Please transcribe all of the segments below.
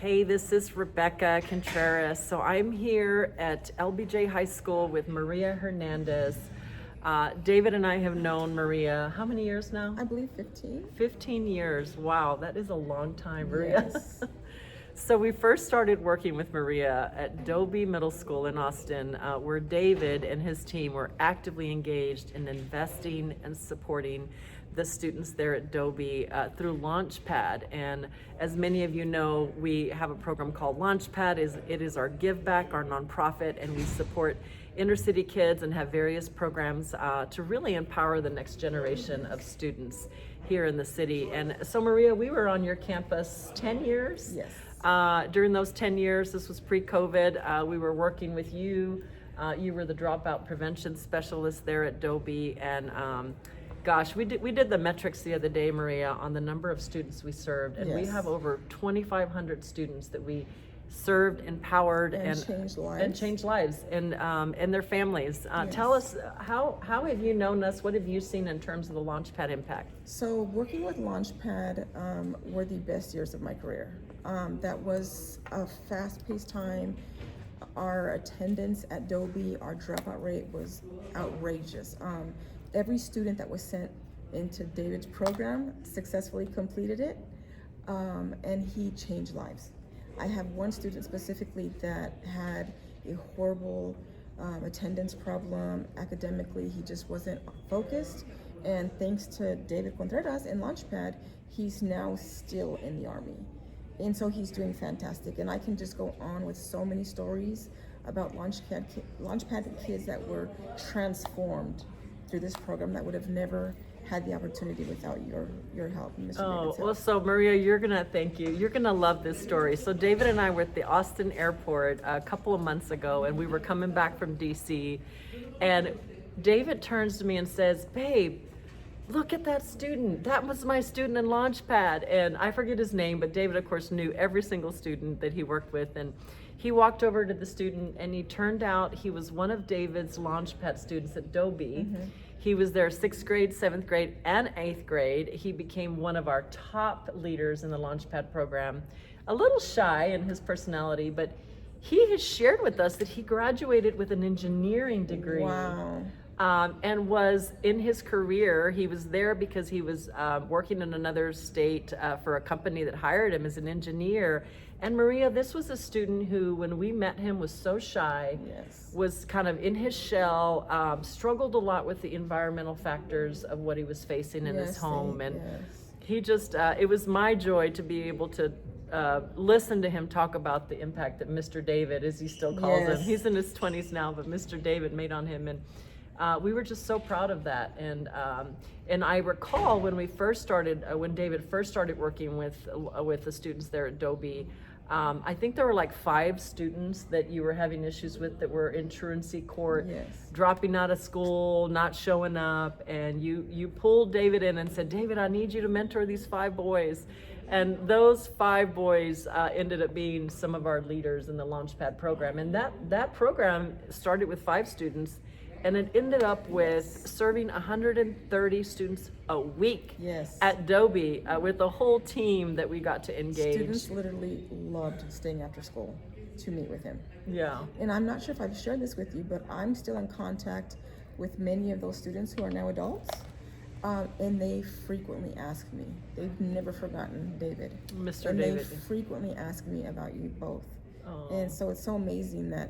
Hey, this is Rebecca Contreras. So I'm here at LBJ High School with Maria Hernandez. David and I have known Maria, how many years now? I believe 15. 15 years. Wow, that is a long time, Maria. Yes. So we first started working with Maria at Dobie Middle School in Austin, where David and his team were actively engaged in investing and supporting the students there at Dobie through LaunchPad. And as many of you know, we have a program called LaunchPad. It is our give back, our nonprofit, and we support inner city kids and have various programs to really empower the next generation of students here in the city. And so Maria, we were on your campus 10 years. Yes. During those 10 years, this was pre-COVID, we were working with you. You were the dropout prevention specialist there at Dobie, and gosh, we did the metrics the other day, Maria, on the number of students we served, and we Yes. have over 2,500 students that we served, empowered, and changed lives, and their families. Tell us, how have you known us? What have you seen in terms of the LaunchPad impact? So working with LaunchPad were the best years of my career. That was a fast-paced time. Our attendance at Dobie, our dropout rate was outrageous. Every student that was sent into David's program successfully completed it, and he changed lives. I have one student specifically that had a horrible attendance problem. Academically, he just wasn't focused, and thanks to David Contreras and LaunchPad, he's now still in the Army. And so he's doing fantastic. And I can just go on with so many stories about LaunchPad kids that were transformed through this program that would have never had the opportunity without your help, Mr. David's help. Well, so Maria, you're gonna love this story. So David and I were at the Austin airport a couple of months ago, and we were coming back from DC, and David turns to me and says, "Babe, look at that student. That was my student in LaunchPad." And I forget his name, but David, of course, knew every single student that he worked with. And he walked over to the student, and he turned out he was one of David's LaunchPad students at Dobie. Mm-hmm. He was there 6th grade, 7th grade, and 8th grade. He became one of our top leaders in the LaunchPad program. A little shy in his personality, but he has shared with us that he graduated with an engineering degree. Wow. And was in his career, he was there because he was working in another state for a company that hired him as an engineer. And Maria, this was a student who, when we met him, was so shy, Yes. was kind of in his shell, struggled a lot with the environmental factors of what he was facing in his home. And he just, it was my joy to be able to listen to him talk about the impact that Mr. David, as he still calls him, he's in his 20s now, but Mr. David made on him. And we were just so proud of that. And I recall when we first started, when David first started working with the students there at Dobie, I think there were like 5 students that you were having issues with that were in truancy court, dropping out of school, not showing up, and you pulled David in and said, "David, I need you to mentor these 5 boys." And those 5 boys ended up being some of our leaders in the LaunchPad program. And that program started with 5 students, and it ended up with serving 130 students a week at Dobie with the whole team that we got to engage. Students literally loved staying after school to meet with him. Yeah. And I'm not sure if I've shared this with you, but I'm still in contact with many of those students who are now adults. And they frequently ask me. They've never forgotten David. Mr. And David. they frequently ask me about you both. Oh. And so it's so amazing that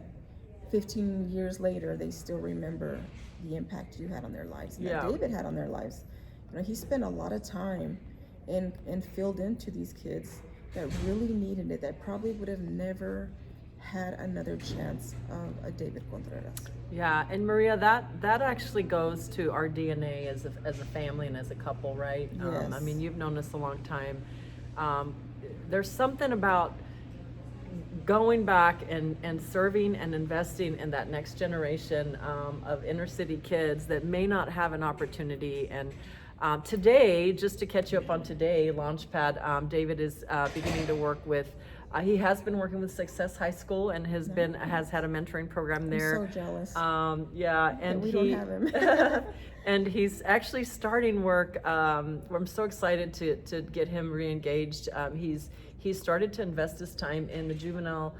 15 years later, they still remember the impact you had on their lives and that David had on their lives. You know, he spent a lot of time and filled into these kids that really needed it, that probably would have never had another chance of a David Contreras. Yeah, and Maria, that actually goes to our DNA as a family and as a couple, right? Yes. I mean, you've known us a long time. There's something about going back and serving and investing in that next generation of inner city kids that may not have an opportunity. And today, just to catch you up on today, LaunchPad, David is beginning to work with He has been working with Success High School and has had a mentoring program there. I'm so jealous. Yeah, and we don't have him. And he's actually starting work. I'm so excited to get him re-engaged. He's started to invest his time in the juvenile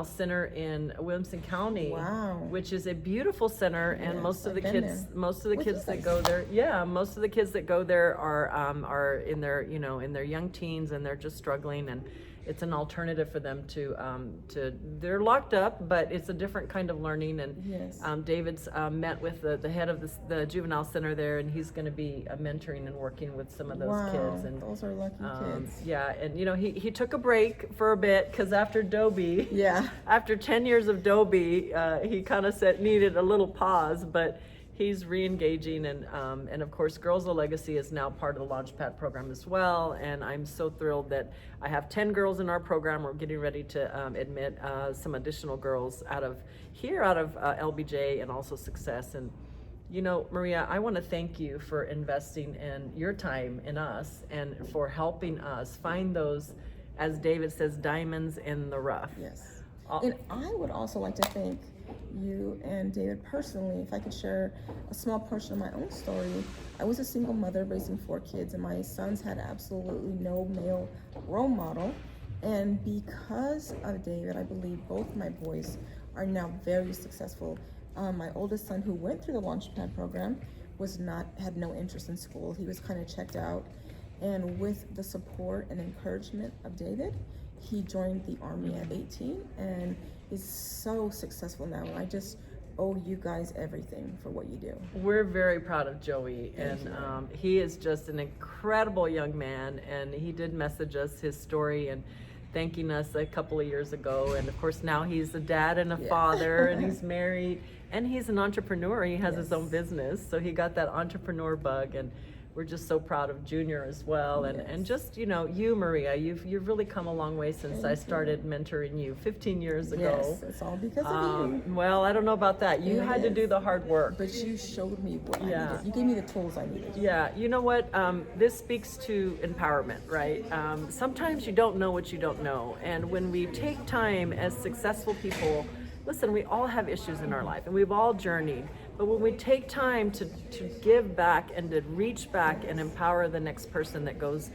center in Williamson County, wow, which is a beautiful center, and yes, most of the With kids that go there, most of the kids that go there are in their in their young teens, and they're just struggling, and it's an alternative for them to they're locked up, but it's a different kind of learning. And yes. David's met with the head of the juvenile center there, and he's going to be mentoring and working with some of those kids. And those are lucky kids. Yeah, and he took a break for a bit because after Dobie, after 10 years of Dobie, he kind of needed a little pause, but he's re-engaging, and of course Girls of Legacy is now part of the LaunchPad program as well, and I'm so thrilled that I have 10 girls in our program. We're getting ready to admit some additional girls out of LBJ and also Success. And Maria, I want to thank you for investing in your time in us and for helping us find those, as David says, diamonds in the rough. Yes. And I would also like to thank you and David personally. If I could share a small portion of my own story. I was a single mother raising 4 kids, and my sons had absolutely no male role model. And because of David, I believe both my boys are now very successful. My oldest son, who went through the LaunchPad program, had no interest in school. He was kind of checked out. And with the support and encouragement of David, he joined the Army at 18 and is so successful now. I just owe you guys everything for what you do. We're very proud of Joey, and he is just an incredible young man, and he did message us his story and thanking us a couple of years ago. And of course now he's a dad and a father, and he's married, and he's an entrepreneur. He has his own business, so he got that entrepreneur bug, and we're just so proud of Junior as well. And just, you, Maria, you've really come a long way since I started mentoring you 15 years ago. Yes, it's all because of you. Well, I don't know about that. You had to do the hard work. But you showed me what I needed. You gave me the tools I needed. Yeah, you know what? This speaks to empowerment, right? Sometimes you don't know what you don't know. And when we take time as successful people, listen, we all have issues in our life, and we've all journeyed. But when we take time to give back and to reach back and empower the next person that goes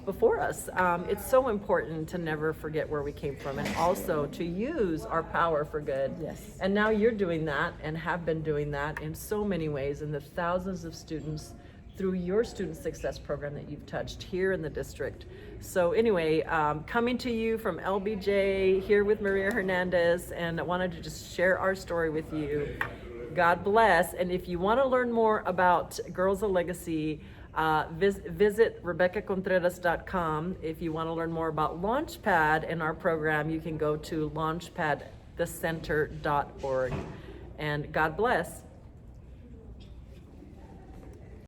before us, it's so important to never forget where we came from, and also to use our power for good. Yes. And now you're doing that and have been doing that in so many ways, and the thousands of students through your student success program that you've touched here in the district. So anyway, coming to you from LBJ here with Maria Hernandez, and I wanted to just share our story with you. God bless. And if you want to learn more about Girls of Legacy, visit RebeccaContreras.com. If you want to learn more about LaunchPad and our program, you can go to launchpadthecenter.org. And God bless.